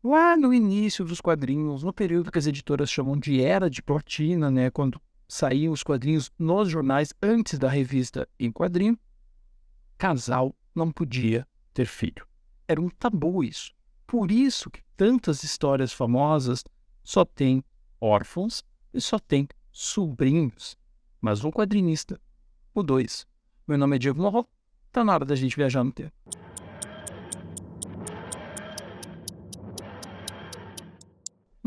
Lá no início dos quadrinhos, no período que as editoras chamam de Era de Platina, né, quando saíam os quadrinhos nos jornais antes da revista em quadrinho, casal não podia ter filho. Era um tabu isso. Por isso que tantas histórias famosas só têm órfãos e só têm sobrinhos. Mas um quadrinista mudou isso. Meu nome é Diego Morro, tá na hora da gente viajar no tempo.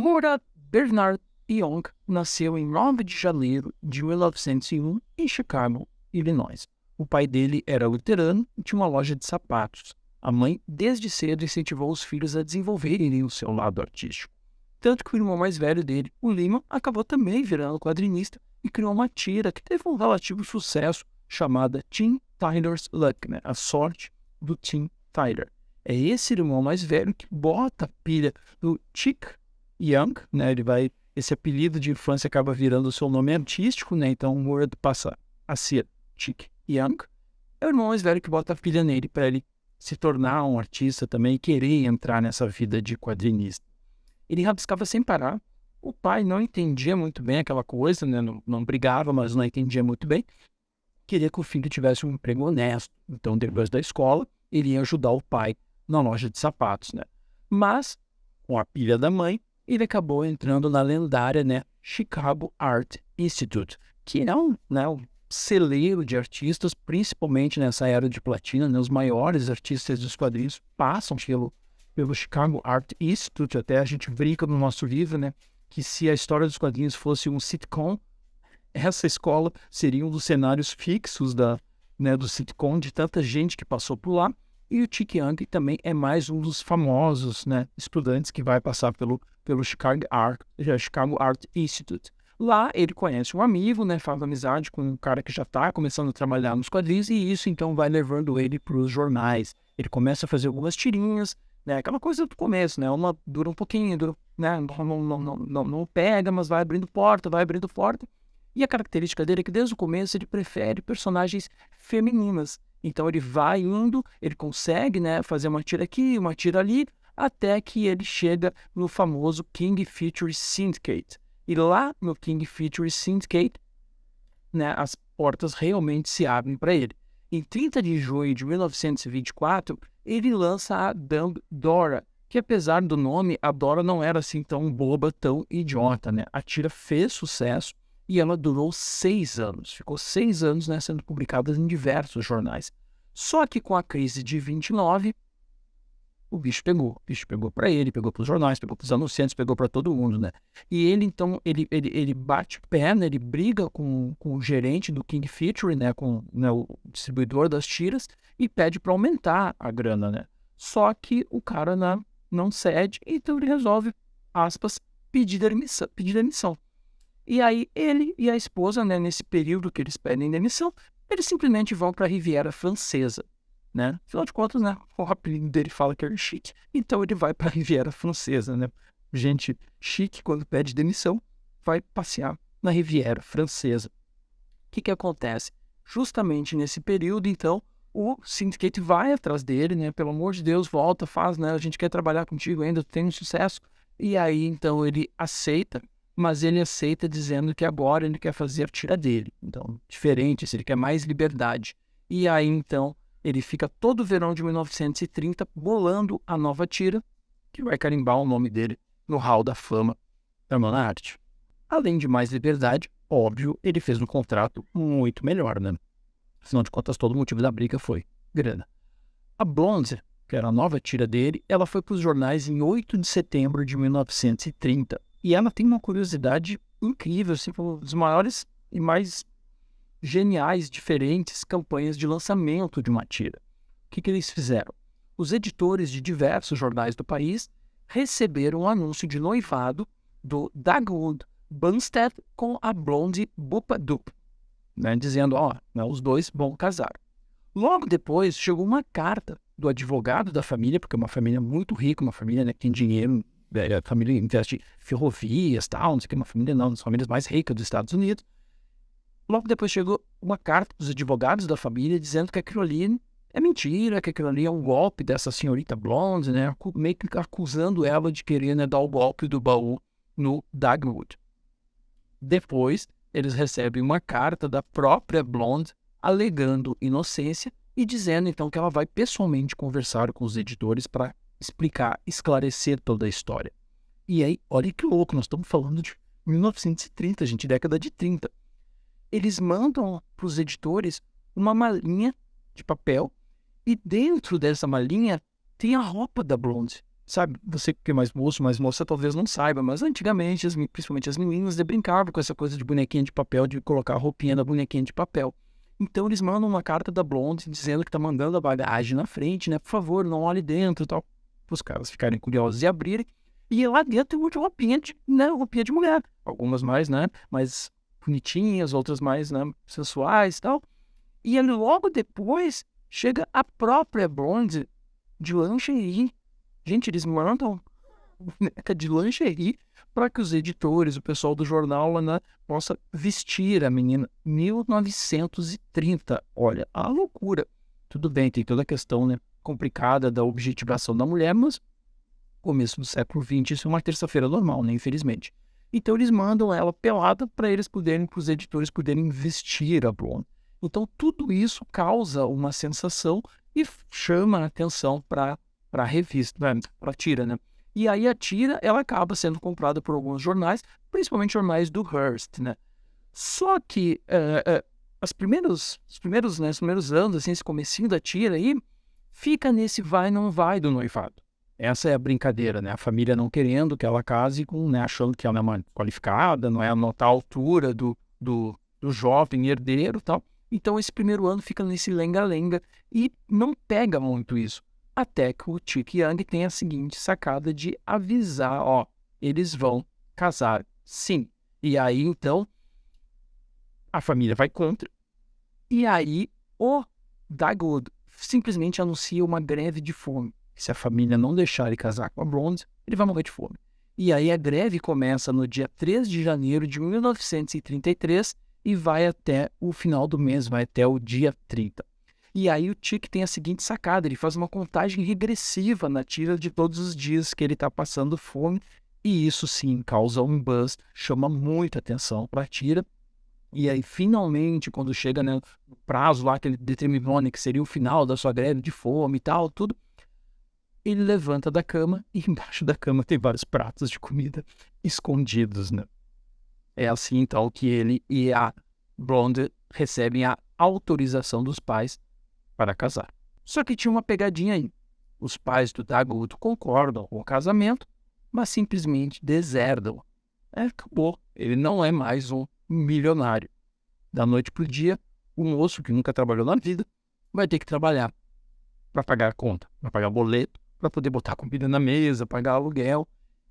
Murat Bernard Young nasceu em 9 de janeiro de 1901 em Chicago, Illinois. O pai dele era luterano e tinha uma loja de sapatos. A mãe, desde cedo, incentivou os filhos a desenvolverem o seu lado artístico. Tanto que o irmão mais velho dele, o Lima, acabou também virando quadrinista e criou uma tira que teve um relativo sucesso chamada Tim Tyler's Luck, né? A sorte do Tim Tyler. É esse irmão mais velho que bota a pilha do Chick Young, né? Esse apelido de infância acaba virando o seu nome artístico, né? Então o Word passa a ser Chick Young. É o irmão mais velho que bota a pilha nele para ele se tornar um artista também e querer entrar nessa vida de quadrinista. Ele rabiscava sem parar. O pai não entendia muito bem aquela coisa, né? Não brigava, mas não entendia muito bem. Queria que o filho tivesse um emprego honesto. Então, depois da escola, ele ia ajudar o pai na loja de sapatos, né? Mas, com a pilha da mãe, ele acabou entrando na lendária, né, Chicago Art Institute, que é um celeiro de artistas, principalmente nessa era de platina, né? Os maiores artistas dos quadrinhos passam pelo Chicago Art Institute. Até a gente brinca no nosso livro, né, que se a história dos quadrinhos fosse um sitcom, essa escola seria um dos cenários fixos do sitcom, de tanta gente que passou por lá. E o Chick Young também é mais um dos famosos, né, estudantes que vai passar pelo Chicago Art Institute. Lá ele conhece um amigo, né, faz amizade com um cara que já está começando a trabalhar nos quadrinhos, e isso então vai levando ele para os jornais. Ele começa a fazer algumas tirinhas, né, aquela coisa do começo, né, uma dura um pouquinho, né, não pega, mas vai abrindo porta. E a característica dele é que desde o começo ele prefere personagens femininas. Então ele vai indo, ele consegue, né, fazer uma tira aqui, uma tira ali, até que ele chega no famoso King Features Syndicate. E lá no King Features Syndicate, né, as portas realmente se abrem para ele. Em 30 de junho de 1924, ele lança a Dumb Dora, que apesar do nome, a Dora não era assim tão boba, tão idiota, né? A tira fez sucesso e ela durou 6 anos. Ficou 6 anos, né, sendo publicada em diversos jornais. Só que com a crise de 29, o bicho pegou. O bicho pegou para ele, pegou para os jornais, pegou para os anunciantes, pegou para todo mundo, né? E ele, então, ele bate perna, ele briga com o gerente do King Feature, né, com, né, o distribuidor das tiras, e pede para aumentar a grana, né? Só que o cara não cede, então ele resolve, aspas, pedir demissão. E aí ele e a esposa, né, nesse período que eles pedem demissão, eles simplesmente vão para a Riviera Francesa, né? Afinal de contas, né, o apelido dele fala que é chique, então ele vai para a Riviera Francesa, né? Gente chique, quando pede demissão, vai passear na Riviera Francesa. O que acontece? Justamente nesse período, então, o Syndicate vai atrás dele, né? Pelo amor de Deus, volta, faz, né? A gente quer trabalhar contigo ainda, tu tem um sucesso. E aí, então, ele aceita, mas ele aceita dizendo que agora ele quer fazer a tira dele. Então, diferente, ele quer mais liberdade. E aí, então, ele fica todo o verão de 1930 bolando a nova tira, que vai carimbar o nome dele no Hall da Fama da Arte. Além de mais liberdade, óbvio, ele fez um contrato muito melhor, né? Afinal de contas, todo o motivo da briga foi grana. A Blonde, que era a nova tira dele, ela foi para os jornais em 8 de setembro de 1930. E ela tem uma curiosidade incrível, assim, uma das maiores e mais geniais, diferentes campanhas de lançamento de uma tira. O que eles fizeram? Os editores de diversos jornais do país receberam um anúncio de noivado do Dagwood Bunstead com a Blonde Bupadup, né, dizendo, os dois vão casar. Logo depois, chegou uma carta do advogado da família, porque é uma família muito rica, uma família, né, que tem dinheiro, a família investe em ferrovias, tal, não sei o que, uma família não, uma das famílias mais ricas dos Estados Unidos. Logo depois chegou uma carta dos advogados da família dizendo que aquilo ali é mentira, que aquilo ali é um golpe dessa senhorita Blonde, né? Meio que acusando ela de querer, né, dar o golpe do baú no Dagwood. Depois, eles recebem uma carta da própria Blonde alegando inocência e dizendo então que ela vai pessoalmente conversar com os editores para explicar, esclarecer toda a história. E aí, olha que louco, nós estamos falando de 1930, gente, década de 30. Eles mandam para os editores uma malinha de papel e dentro dessa malinha tem a roupa da Blonde. Sabe, você que é mais moço, mais moça, talvez não saiba, mas antigamente, principalmente as meninas, brincavam com essa coisa de bonequinha de papel, de colocar a roupinha da bonequinha de papel. Então eles mandam uma carta da Blonde dizendo que tá mandando a bagagem na frente, né? Por favor, não olhe dentro e tal. Para os caras ficarem curiosos e abrirem. E lá dentro tem um monte de roupinha de, né, roupinha de mulher. Algumas mais, né? Mais bonitinhas, outras mais, né, sensuais e tal. E logo depois chega a própria Blonde de lingerie. Gente, eles mandam boneca de lingerie para que os editores, o pessoal do jornal, né, possa vestir a menina. 1930, olha, a loucura. Tudo bem, tem toda a questão, né, complicada da objetivação da mulher, mas começo do século XX, isso é uma terça-feira normal, né, infelizmente. Então eles mandam ela pelada para os editores poderem vestir a Blonde. Então tudo isso causa uma sensação e chama a atenção para a revista, né, para a tira, né? E aí a tira, ela acaba sendo comprada por alguns jornais, principalmente jornais do Hearst, né? Só que os primeiros anos, assim, esse comecinho da tira aí, fica nesse vai não vai do noivado. Essa é a brincadeira, né? A família não querendo que ela case com, né, achando que ela é uma qualificada, não é a tal altura do jovem herdeiro e tal. Então esse primeiro ano fica nesse lenga-lenga e não pega muito isso. Até que o Chick Young tem a seguinte sacada de avisar, ó, eles vão casar, sim. E aí, então, a família vai contra. E aí, o Dagwood simplesmente anuncia uma greve de fome. Se a família não deixar ele casar com a Blonde, ele vai morrer de fome. E aí a greve começa no dia 3 de janeiro de 1933 e vai até o final do mês, vai até o dia 30. E aí o Chick tem a seguinte sacada, ele faz uma contagem regressiva na tira de todos os dias que ele está passando fome, e isso sim causa um buzz, chama muita atenção para a tira. E aí, finalmente, quando chega, né, no prazo lá que ele determinou, né, que seria o final da sua greve de fome e tal, tudo, ele levanta da cama e embaixo da cama tem vários pratos de comida escondidos, né? É assim, então, que ele e a Blonde recebem a autorização dos pais para casar. Só que tinha uma pegadinha aí. Os pais do Dagwood concordam com o casamento, mas simplesmente deserdam. Acabou. Ele não é mais um milionário. Da noite para o dia, o moço que nunca trabalhou na vida vai ter que trabalhar para pagar a conta, para pagar boleto, para poder botar comida na mesa, pagar aluguel.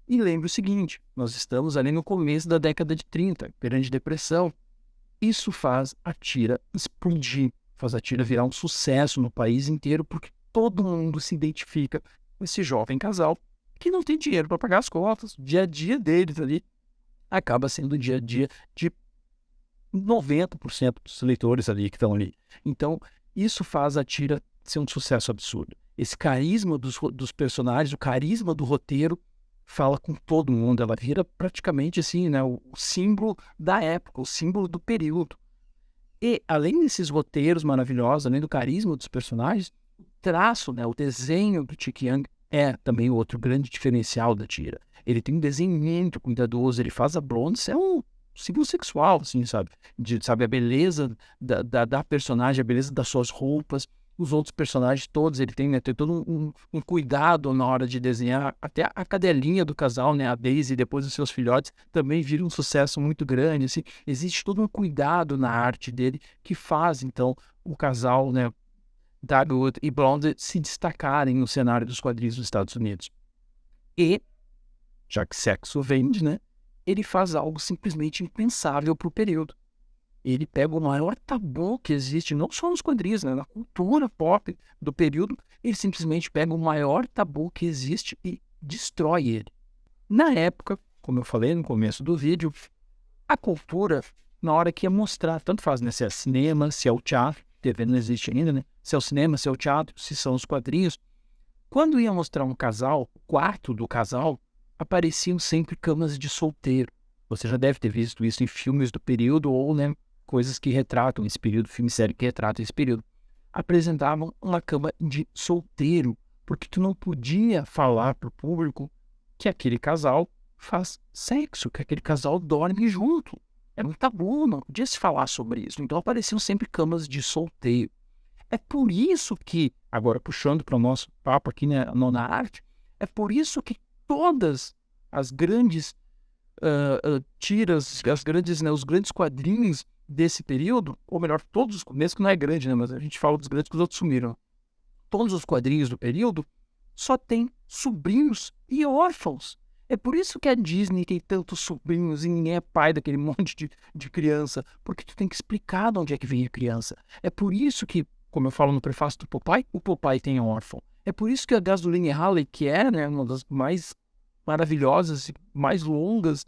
E lembre o seguinte, nós estamos ali no começo da década de 30, Grande Depressão. Isso faz a tira explodir, faz a tira virar um sucesso no país inteiro, porque todo mundo se identifica com esse jovem casal que não tem dinheiro para pagar as contas. O dia a dia deles ali acaba sendo o dia a dia de 90% dos leitores ali que estão ali. Então, isso faz a tira ser um sucesso absurdo. Esse carisma dos personagens, o carisma do roteiro, fala com todo mundo. Ela vira praticamente assim, né, o símbolo da época, o símbolo do período. E, além desses roteiros maravilhosos, além do carisma dos personagens, o traço, né, o desenho do Chick Young é também outro grande diferencial da tira. Ele tem um desenho muito cuidadoso, ele faz a Blonde ser um símbolo sexual, assim, sabe? Sabe, a beleza da personagem, a beleza das suas roupas. Os outros personagens todos, ele tem, né, tem todo um cuidado na hora de desenhar. Até a cadelinha do casal, né, a Daisy, depois os seus filhotes, também vira um sucesso muito grande. Assim, existe todo um cuidado na arte dele que faz, então, o casal, né, Dagwood e Blonde se destacarem no cenário dos quadrinhos dos Estados Unidos. E, já que sexo vende, né, ele faz algo simplesmente impensável para o período. Ele pega o maior tabu que existe, não só nos quadrinhos, né, na cultura pop do período, ele simplesmente pega o maior tabu que existe e destrói ele. Na época, como eu falei no começo do vídeo, a cultura, na hora que ia mostrar, tanto faz, né, se é cinema, se é o teatro, TV não existe ainda, né? Se é o cinema, se é o teatro, se são os quadrinhos. Quando ia mostrar um casal, o quarto do casal, apareciam sempre camas de solteiro. Você já deve ter visto isso em filmes do período ou, né, coisas que retratam esse período, filme e série que retratam esse período. Apresentavam uma cama de solteiro, porque tu não podia falar para o público que aquele casal faz sexo, que aquele casal dorme junto. Era um tabu, não podia se falar sobre isso. Então apareciam sempre camas de solteiro. É por isso que, agora puxando para o nosso papo aqui, né, na arte, é por isso que todas as grandes tiras, as grandes, né, os grandes quadrinhos desse período, ou melhor, todos, mesmo que não é grande, né, mas a gente fala dos grandes que os outros sumiram. Todos os quadrinhos do período só tem sobrinhos e órfãos. É por isso que a Disney tem tantos sobrinhos e ninguém é pai daquele monte de criança, porque tu tem que explicar de onde é que vem a criança. É por isso que, como eu falo no prefácio do Popeye, o Popeye tem órfão. É por isso que a Gasoline Alley, que é, né, uma das mais maravilhosas e mais longas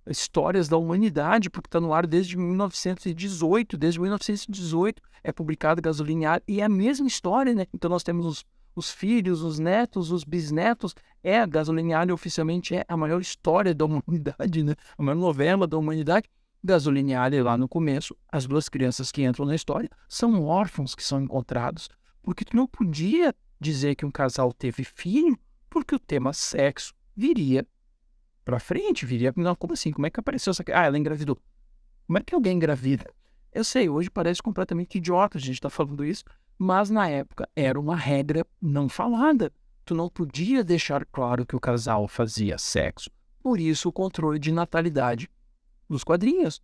histórias da humanidade, porque está no ar desde 1918, desde 1918 é publicada Gasoline Alley, e é a mesma história, né? Então nós temos os filhos, os netos, os bisnetos. A Gasoline Alley oficialmente é a maior história da humanidade, né? A maior novela da humanidade. Gasoline Alley, lá no começo, as duas crianças que entram na história são órfãos que são encontrados, porque tu não podia dizer que um casal teve filho, porque o tema sexo viria pra frente, viria... Não, como assim? Como é que apareceu essa... ela engravidou. Como é que alguém engravida? Eu sei, hoje parece completamente idiota a gente tá falando isso, mas na época era uma regra não falada. Tu não podia deixar claro que o casal fazia sexo. Por isso o controle de natalidade dos quadrinhos.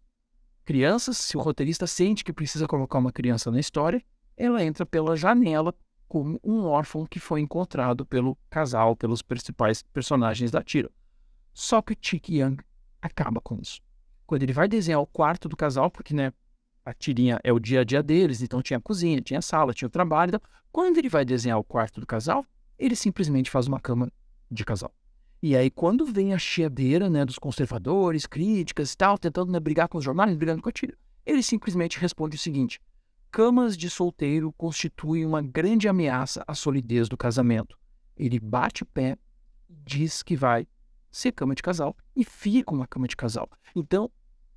Crianças, se o roteirista sente que precisa colocar uma criança na história, ela entra pela janela como um órfão que foi encontrado pelo casal, pelos principais personagens da tira. Só que Chick Young acaba com isso. Quando ele vai desenhar o quarto do casal, porque, né, a tirinha é o dia a dia deles, então tinha a cozinha, tinha a sala, tinha o trabalho. Então, quando ele vai desenhar o quarto do casal, ele simplesmente faz uma cama de casal. E aí, quando vem a chiadeira, né, dos conservadores, críticas e tal, tentando, né, brigar com os jornais, brigando com a tira, ele simplesmente responde o seguinte: camas de solteiro constituem uma grande ameaça à solidez do casamento. Ele bate o pé e diz que vai ser cama de casal e fica uma cama de casal. Então,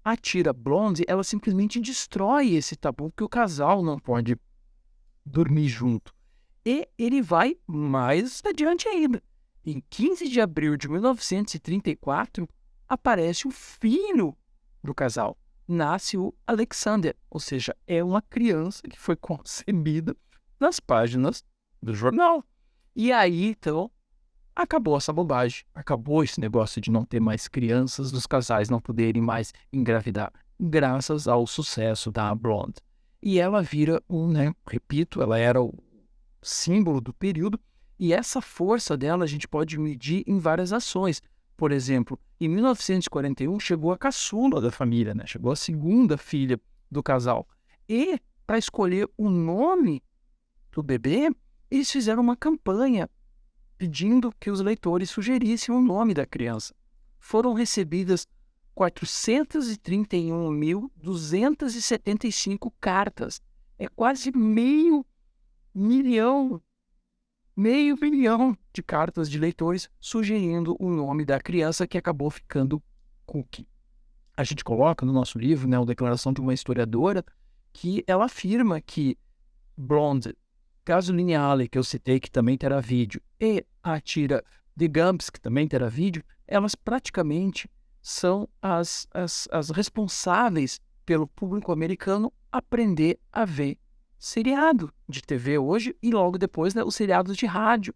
a tira Blonde, ela simplesmente destrói esse tabu que o casal não pode dormir junto. E ele vai mais adiante ainda. Em 15 de abril de 1934, aparece o filho do casal. Nasce o Alexander, ou seja, é uma criança que foi concebida nas páginas do jornal. E aí, então, acabou essa bobagem. Acabou esse negócio de não ter mais crianças, dos casais não poderem mais engravidar, graças ao sucesso da Blonde. E ela vira repito, ela era o símbolo do período, e essa força dela a gente pode medir em várias ações. Por exemplo, em 1941 chegou a caçula da família, né? Chegou a segunda filha do casal. E, para escolher o nome do bebê, eles fizeram uma campanha pedindo que os leitores sugerissem o nome da criança. Foram recebidas 431.275 cartas. É quase meio milhão de cartas de leitores sugerindo o nome da criança, que acabou ficando Cookie. A gente coloca no nosso livro, né, a declaração de uma historiadora, que ela afirma que Blonde, Gasoline Alley, que eu citei, que também terá vídeo, e a tira The Gumps, que também terá vídeo, elas praticamente são as responsáveis pelo público americano aprender a ver seriado de TV hoje e logo depois, né, os seriados de rádio.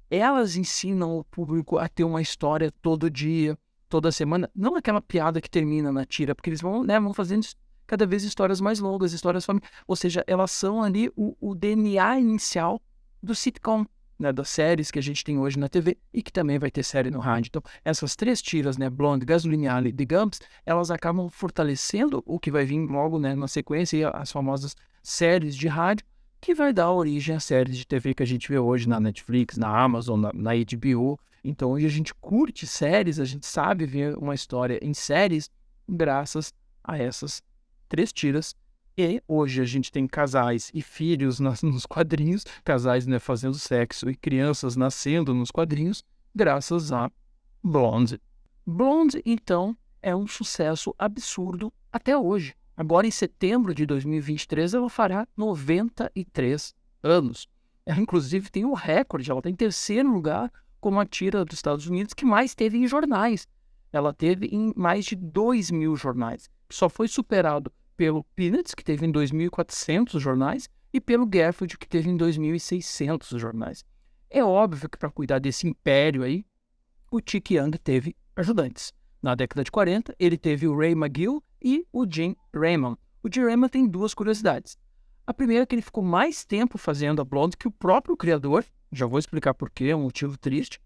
Elas ensinam o público a ter uma história todo dia, toda semana, não aquela piada que termina na tira, porque eles vão fazendo cada vez histórias mais longas, histórias famílias. Ou seja, elas são ali o DNA inicial do sitcom, né, das séries que a gente tem hoje na TV e que também vai ter série no rádio. Então, essas três tiras, né, Blonde, Gasoline Alley e The Gumps, elas acabam fortalecendo o que vai vir logo, né, na sequência, e as famosas séries de rádio, que vai dar origem às séries de TV que a gente vê hoje na Netflix, na Amazon, na HBO. Então, hoje a gente curte séries, a gente sabe ver uma história em séries graças a essas três tiras E hoje a gente tem casais e filhos nos quadrinhos, casais, né, fazendo sexo e crianças nascendo nos quadrinhos, graças a Blonde. Blonde, então, é um sucesso absurdo até hoje. Agora, em setembro de 2023, ela fará 93 anos. Ela, inclusive, tem o recorde, ela está em terceiro lugar como a tira dos Estados Unidos que mais teve em jornais. Ela teve em mais de 2.000 jornais. Só foi superado pelo Peanuts, que teve em 2.400 jornais, e pelo Garfield, que teve em 2.600 jornais. É óbvio que para cuidar desse império aí, o Chick Young teve ajudantes. Na década de 40, ele teve o Ray McGill e o Jim Raymond. O Jim Raymond tem duas curiosidades. A primeira é que ele ficou mais tempo fazendo a Blonde que o próprio criador, já vou explicar por quê, é um motivo triste.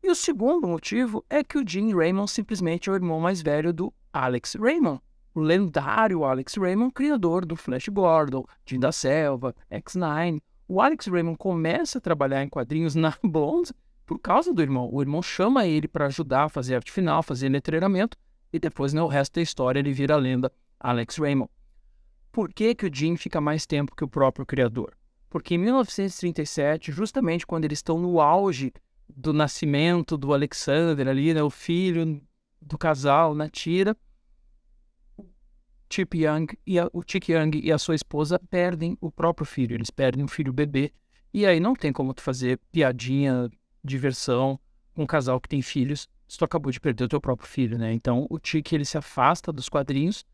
E o segundo motivo é que o Jim Raymond simplesmente é o irmão mais velho do Alex Raymond, o lendário Alex Raymond, criador do Flash Gordon, Jim da Selva, X-9. O Alex Raymond começa a trabalhar em quadrinhos na Blonde por causa do irmão. O irmão chama ele para ajudar a fazer arte final, fazer letreiramento, e depois, né, o resto da história, ele vira a lenda Alex Raymond. Por que que o Jim fica mais tempo que o próprio criador? Porque em 1937, justamente quando eles estão no auge do nascimento do Alexander ali, né, o filho do casal na tira, o Chick Young e a sua esposa perdem o próprio filho, eles perdem um filho bebê, e aí não tem como tu fazer piadinha, diversão com um casal que tem filhos, se tu acabou de perder o teu próprio filho, né? Então o Chick, ele se afasta dos quadrinhos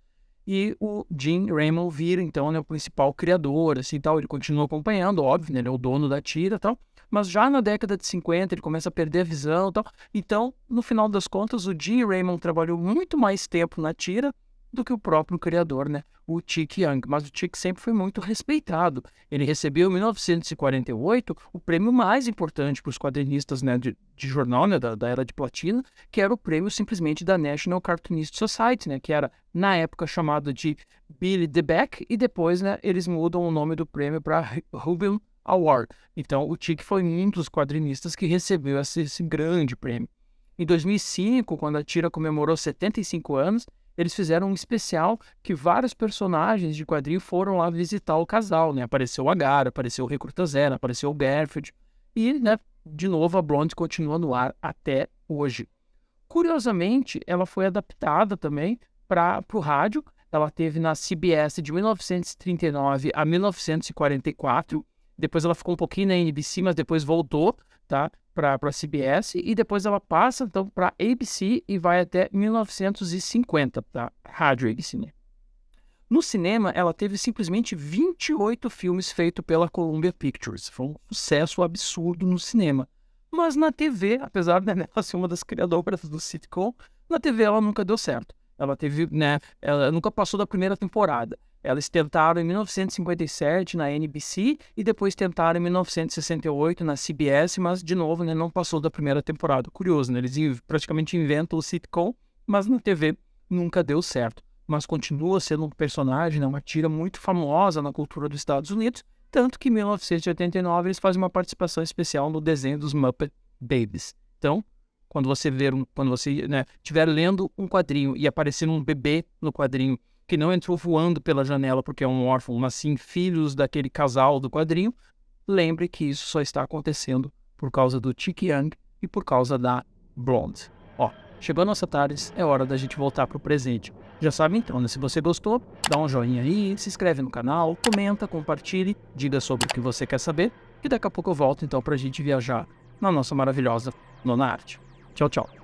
e o Jim Raymond vira, então, né, o principal criador, assim, tal. Ele continua acompanhando, óbvio, né, ele é o dono da tira, tal. Mas já na década de 50 ele começa a perder a visão, tal. Então, no final das contas, o Jim Raymond trabalhou muito mais tempo na tira do que o próprio criador, né, o Chick Young. Mas o Chick sempre foi muito respeitado. Ele recebeu, em 1948, o prêmio mais importante para os quadrinistas, né, de jornal, né, da Era de Platina, que era o prêmio simplesmente da National Cartoonist Society, né, que era, na época, chamado de Billy DeBack, e depois, né, eles mudam o nome do prêmio para Rubin Award. Então, o Chick foi um dos quadrinistas que recebeu esse grande prêmio. Em 2005, quando a tira comemorou 75 anos, eles fizeram um especial que vários personagens de quadrinho foram lá visitar o casal, né? Apareceu o Agar, apareceu o Recruta Zero, apareceu o Garfield. E, né, de novo, a Blonde continua no ar até hoje. Curiosamente, ela foi adaptada também para o rádio. Ela teve na CBS de 1939 a 1944. Depois ela ficou um pouquinho na NBC, mas depois voltou, tá, para a CBS. E depois ela passa, então, para ABC e vai até 1950, tá? Rádio ABC, né? No cinema, ela teve simplesmente 28 filmes feitos pela Columbia Pictures. Foi um sucesso absurdo no cinema. Mas na TV, apesar dela ser uma das criadoras do sitcom, na TV ela nunca deu certo. Ela teve, né, ela nunca passou da primeira temporada. Eles tentaram em 1957 na NBC e depois tentaram em 1968 na CBS, mas, de novo, né, não passou da primeira temporada. Curioso, né? Eles praticamente inventam o sitcom, mas na TV nunca deu certo. Mas continua sendo um personagem, né, uma tira muito famosa na cultura dos Estados Unidos, tanto que em 1989 eles fazem uma participação especial no desenho dos Muppet Babies. Então, quando você né, estiver lendo um quadrinho e aparecer um bebê no quadrinho que não entrou voando pela janela porque é um órfão, mas sim filhos daquele casal do quadrinho, lembre que isso só está acontecendo por causa do Chick Young e por causa da Blonde. Ó, chegou a nossa tarde, é hora da gente voltar para o presente. Já sabe então, né? Se você gostou, dá um joinha aí, se inscreve no canal, comenta, compartilhe, diga sobre o que você quer saber, e daqui a pouco eu volto então para a gente viajar na nossa maravilhosa Nona Arte. Tchau, tchau.